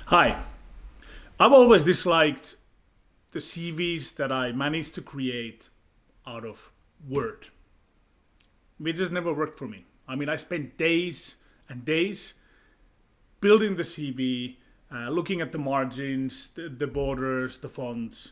Hi. I've always disliked the CVs that I managed to create out of Word. It just never worked for me. I mean, I spent days and days building the CV, looking at the margins, the borders, the fonts,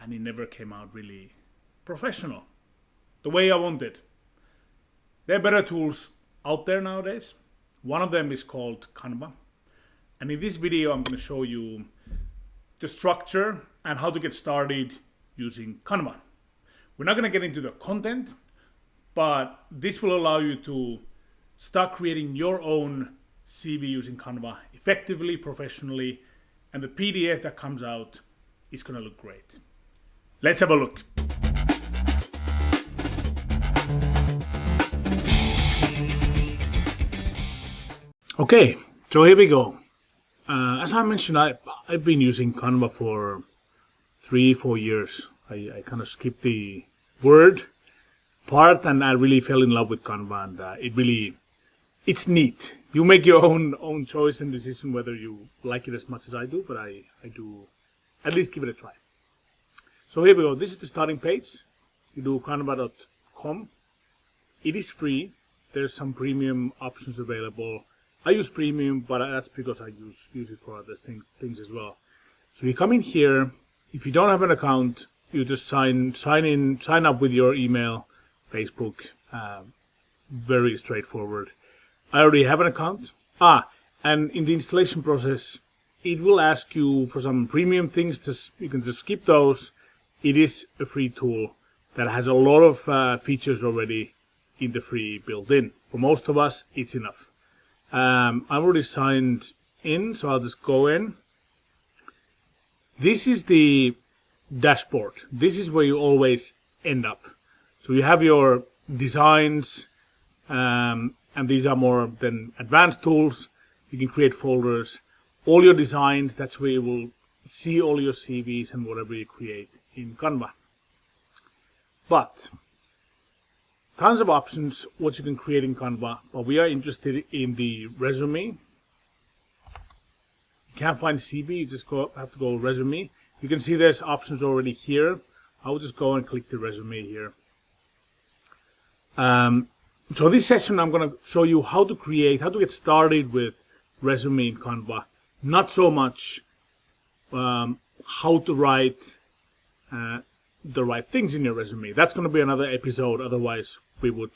and it never came out really professional, the way I wanted. There are better tools out there nowadays. One of them is called Canva. And in this video, I'm going to show you the structure and how to get started using Canva. We're not going to get into the content, but this will allow you to start creating your own CV using Canva effectively, professionally, and the PDF that comes out is going to look great. Let's have a look. Okay, so here we go. As I mentioned, I've been using Canva for 3-4 years. I kind of skipped the Word part, and I really fell in love with Canva, and it's neat. You make your own choice and decision whether you like it as much as I do, but I do at least give it a try. So here we go. This is the starting page. You do canva.com. It is free. There's some premium options available. I use premium, but that's because I use it for other things as well. So you come in here. If you don't have an account, you just sign up with your email, Facebook. Very straightforward. I already have an account. And in the installation process, it will ask you for some premium things. You can just skip those. It is a free tool that has a lot of features already in the free built-in. For most of us, it's enough. I've already signed in, so I'll just go in. This is the dashboard. This is where you always end up. So you have your designs, and these are more than advanced tools. You can create folders. All your designs, that's where you will see all your CVs and whatever you create in Canva. But tons of options what you can create in Canva, but we are interested in the resume. You can't find CV, you just have to go resume. You can see there's options already here. I will just go and click the resume here. So this session I'm going to show you how to get started with resume in Canva. Not so much how to write the right things in your resume. That's going to be another episode, otherwise we would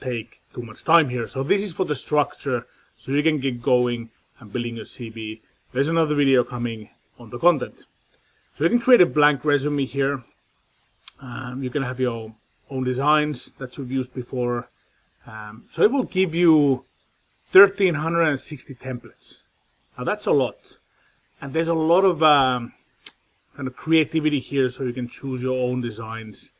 take too much time here. So this is for the structure, so you can get going and building your CV. There's another video coming on the content. So you can create a blank resume here. You can have your own designs that you've used before. So it will give you 1,360 templates. Now that's a lot. And there's a lot of kind of creativity here, so you can choose your own designs.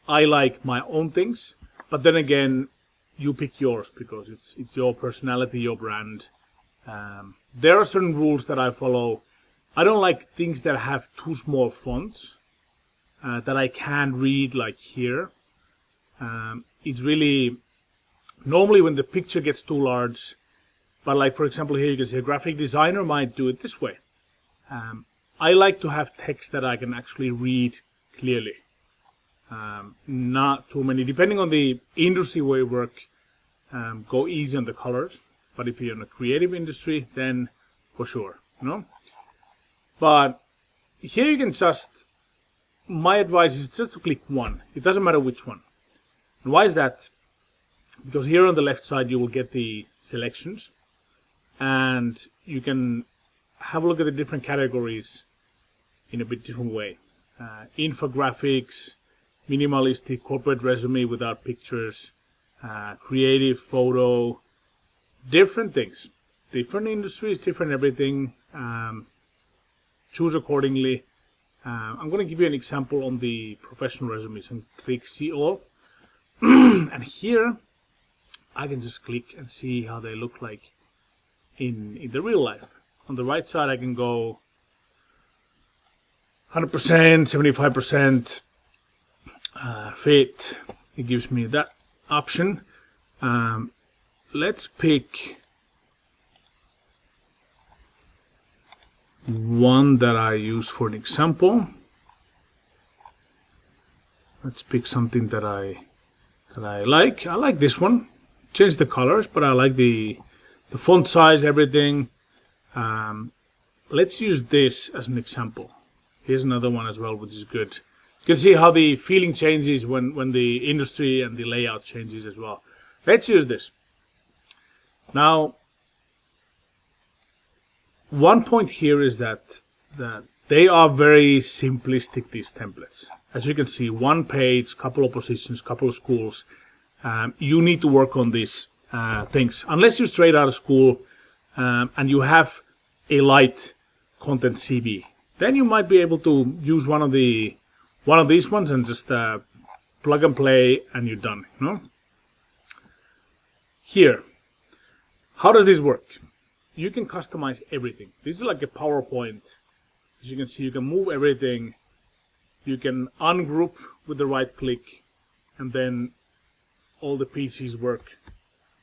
I like my own things, but then again, you pick yours because it's your personality, your brand. There are certain rules that I follow. I don't like things that have too small fonts that I can't read, like here. It's really normally when the picture gets too large, but like for example here you can see a graphic designer might do it this way. I like to have text that I can actually read clearly. Not too many. Depending on the industry where you work, go easy on the colors. But if you're in a creative industry, then for sure, But here you can my advice is just to click one. It doesn't matter which one. And why is that? Because here on the left side you will get the selections, and you can have a look at the different categories in a bit different way. Infographics, minimalistic, corporate resume without pictures, creative photo, different things, different industries, different everything. Choose accordingly. I'm going to give you an example on the professional resumes and click see all. And here I can just click and see how they look like in the real life. On the right side I can go 100%, 75% fit. It gives me that option. Let's pick one that I use for an example. Let's pick something that I like. I like this one. Change the colors, but I like the font size, everything. Let's use this as an example. Here's another one as well, which is good. You can see how the feeling changes when the industry and the layout changes as well. Let's use this. Now, one point here is that they are very simplistic, these templates. As you can see, one page, couple of positions, couple of schools. You need to work on these things. Unless you're straight out of school and you have a light content CV, then you might be able to use one of these ones and just plug and play, and you're done. You know? Here, how does this work? You can customize everything. This is like a PowerPoint. As you can see, you can move everything. You can ungroup with the right click, and then all the pieces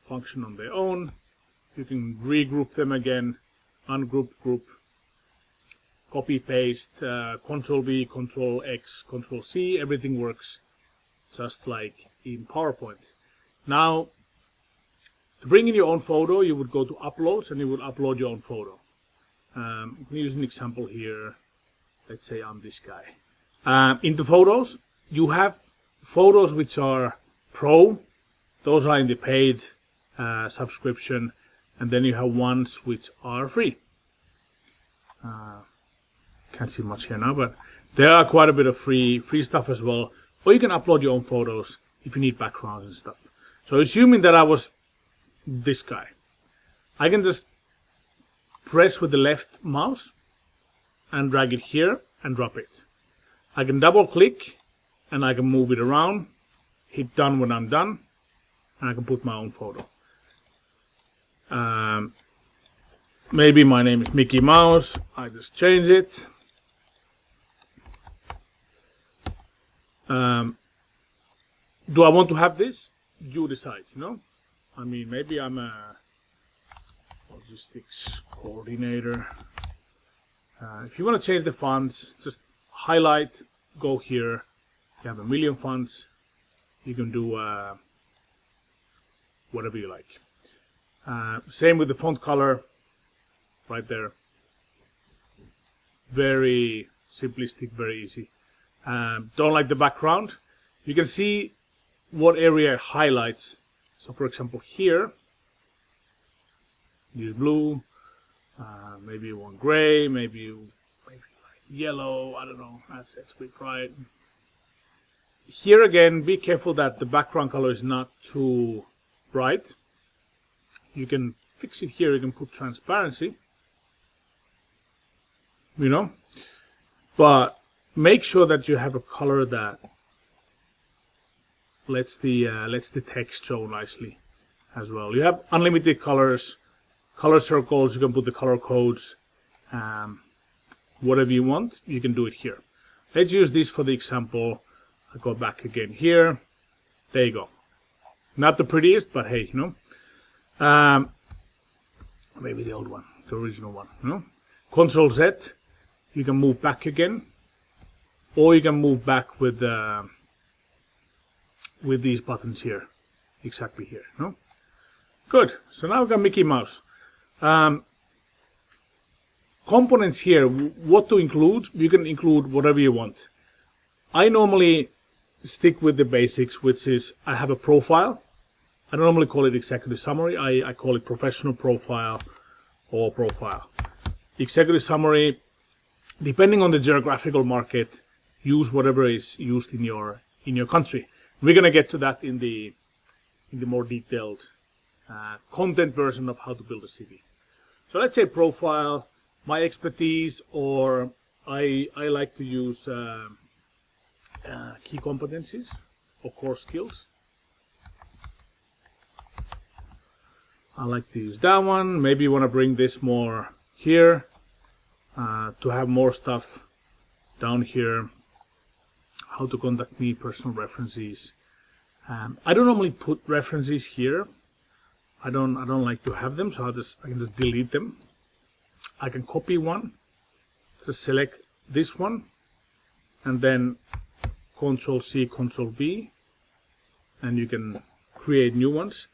function on their own. You can regroup them again, ungroup, group, copy, paste, Control V, Control X, Control C. Everything works just like in PowerPoint. Now, to bring in your own photo, you would go to Uploads and you would upload your own photo. You can use an example here. Let's say I'm this guy. In the photos, you have photos which are Pro. Those are in the paid subscription. And then you have ones which are free. Can't see much here now, but there are quite a bit of free stuff as well. Or you can upload your own photos if you need backgrounds and stuff. So assuming that I was this guy, I can just press with the left mouse and drag it here and drop it. I can double click and I can move it around, hit done when I'm done, and I can put my own photo. Maybe my name is Mickey Mouse. I just change it. Do I want to have this? You decide, you know? I mean, maybe I'm a logistics coordinator. If you want to change the fonts, just highlight, go here. You have a million fonts. You can do whatever you like. Same with the font color, right there. Very simplistic, very easy. Don't like the background. You can see what area it highlights. So for example here, use blue, maybe you want gray, maybe like yellow, I don't know, that's pretty bright. Here again, be careful that the background color is not too bright. You can fix it here, you can put transparency, you know, but make sure that you have a color that lets the text show nicely as well. You have unlimited colors, color circles, you can put the color codes, whatever you want, you can do it here. Let's use this for the example. I'll go back again here. There you go. Not the prettiest, but hey, you know. Maybe the old one, the original one, you know. Control Z, you can move back again, or you can move back with these buttons here, exactly here, no? Good. So now we've got Mickey Mouse. Components here, what to include? You can include whatever you want. I normally stick with the basics, which is I have a profile. I don't normally call it executive summary. I call it professional profile or profile. Executive summary, depending on the geographical market, use whatever is used in your country. We're gonna get to that in the more detailed content version of how to build a CV. So let's say profile, my expertise, or I like to use key competencies or core skills. I like to use that one. Maybe you want to bring this more here to have more stuff down here. How to contact me, personal references. I don't normally put references here. I don't like to have them, so I can just delete them. I can copy one just select this one and then Control C, Control V, and you can create new ones.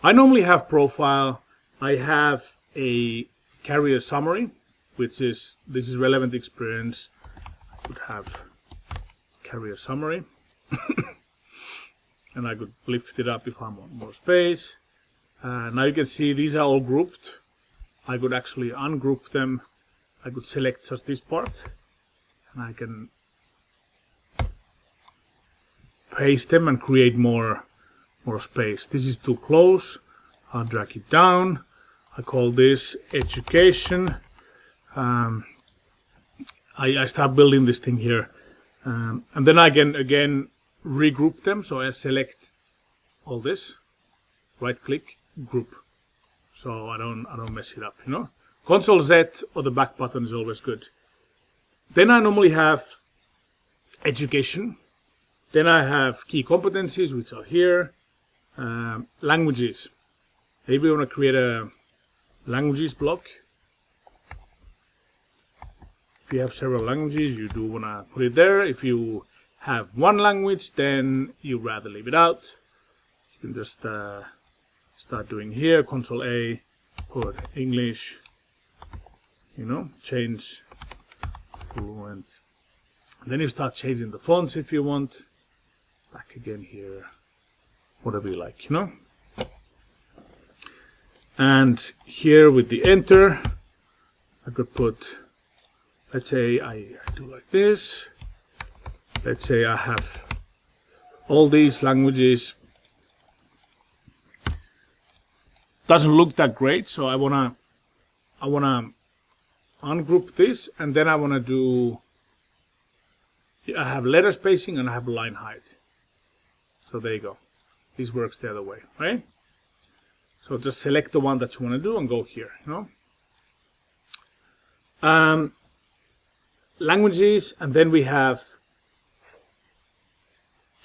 I normally have profile. I have a career summary, which is, this is relevant experience. I could have career summary. And I could lift it up if I want more space. Now you can see these are all grouped. I could actually ungroup them. I could select just this part and I can paste them and create more space. This is too close. I'll drag it down. I call this education. I start building this thing here, and then I can again regroup them. So I select all this, right click, group, so I don't mess it up. Control Z or the back button is always good. Then I normally have education. Then I have key competencies, which are here. Languages. Maybe we want to create a languages block. If you have several languages, you do want to put it there. If you have one language, then you rather leave it out. You can just start doing here, Control A, put English, change fluent. Then you start changing the fonts if you want. Back again here, whatever you like, And here with the enter, I could put, let's say I do like this. Let's say I have all these languages. Doesn't look that great, so I wanna ungroup this, and then I wanna do. I have letter spacing and I have line height. So there you go. This works the other way, right? So just select the one that you want to do and go here. Languages, and then we have.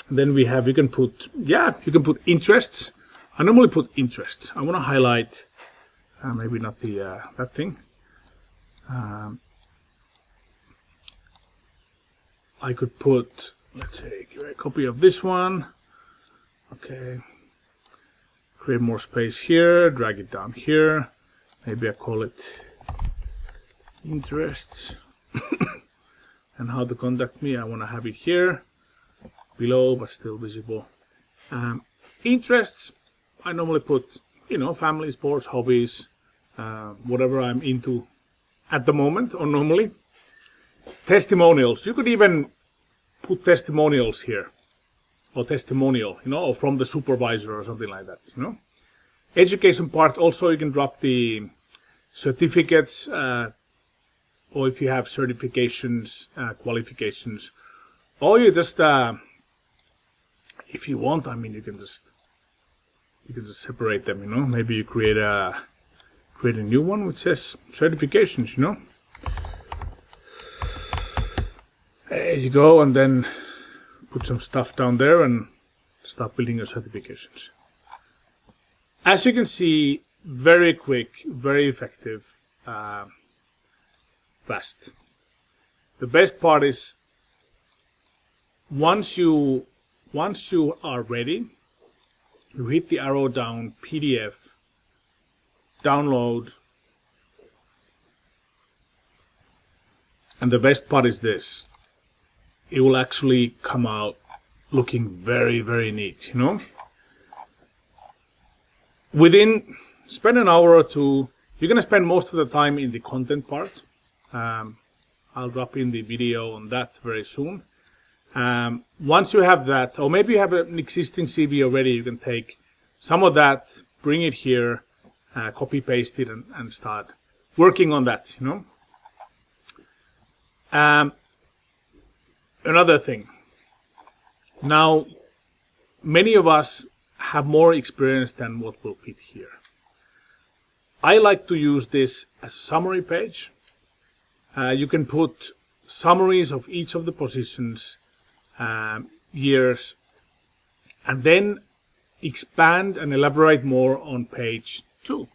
You can put interests. I normally put interests. I want to highlight, maybe not the that thing. I could put, let's say, give a copy of this one. Okay. Create more space here. Drag it down here. Maybe I call it interests. And how to contact me. I want to have it here. Below, but still visible. Interests, I normally put, family, sports, hobbies, whatever I'm into at the moment or normally. Testimonials, you could even put testimonials here, or testimonial, or from the supervisor or something like that, Education part, also you can drop the certificates, or if you have certifications, qualifications, or you just, if you want, you can just separate them, Maybe you create a new one which says certifications, There you go, and then put some stuff down there and start building your certifications. As you can see, very quick, very effective, fast. The best part is once you are ready, you hit the arrow down, PDF, download, and the best part is this. It will actually come out looking very, very neat, Spend an hour or two. You're going to spend most of the time in the content part. I'll drop in the video on that very soon. Once you have that, or maybe you have an existing CV already, you can take some of that, bring it here, copy paste it, and start working on that, Another thing. Now, many of us have more experience than what will fit here. I like to use this as a summary page. You can put summaries of each of the positions, years, and then expand and elaborate more on page 2.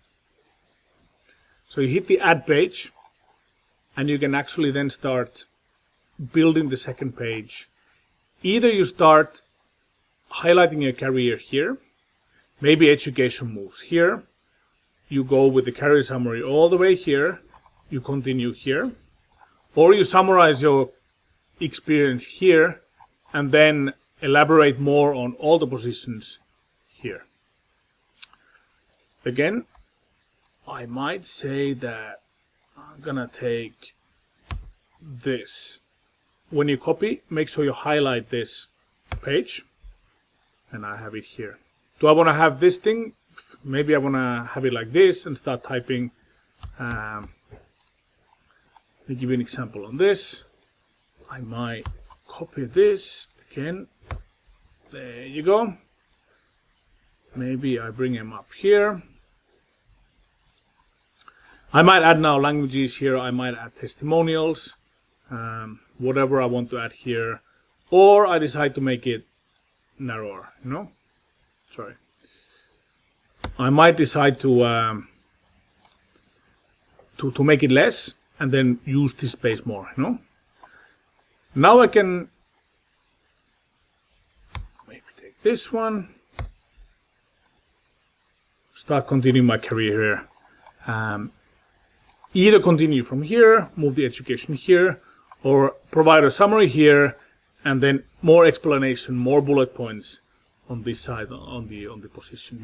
So you hit the add page, and you can actually then start building the second page. Either you start highlighting your career here, maybe education moves here, you go with the career summary all the way here, you continue here, or you summarize your experience here and then elaborate more on all the positions here. Again, I might say that I'm gonna take this. When you copy, make sure you highlight this page, and I have it here. Do I want to have this thing? Maybe I want to have it like this and start typing. Let me give you an example on this. I might copy this again. There you go. Maybe I bring him up here. I might add now languages here. I might add testimonials, whatever I want to add here, or I decide to make it narrower. Sorry. I might decide to make it less and then use this space more. Now I can maybe take this one, start continuing my career here. Either continue from here, move the education here, or provide a summary here, and then more explanation, more bullet points on this side, on the position.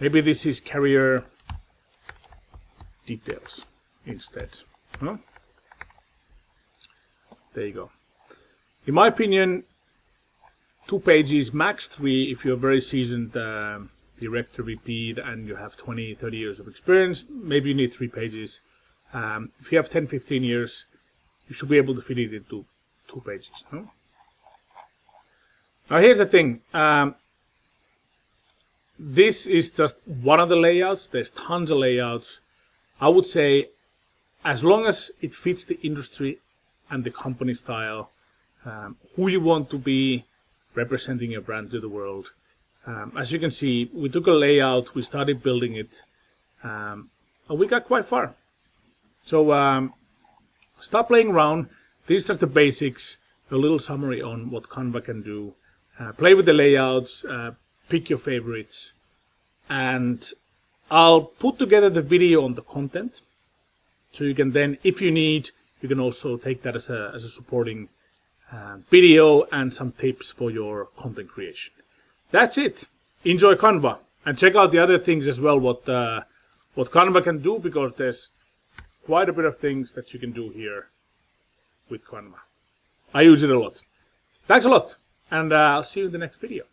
Maybe this is career details instead. There you go. In my opinion, 2 pages, max 3 if you're a very seasoned director, VP, and you have 20, 30 years of experience. Maybe you need 3 pages. If you have 10, 15 years, you should be able to fit it into 2 pages. Now here's the thing. This is just one of the layouts. There's tons of layouts. I would say as long as it fits the industry and the company style, who you want to be representing your brand to the world. As you can see, we took a layout, we started building it, and we got quite far. So start playing around. This is just the basics, a little summary on what Canva can do. Play with the layouts, pick your favorites, and I'll put together the video on the content. So you can then, if you need, you can also take that as a supporting video and some tips for your content creation. That's it. Enjoy Canva and check out the other things as well, what Canva can do, because there's quite a bit of things that you can do here with Canva. I use it a lot. Thanks a lot, and I'll see you in the next video.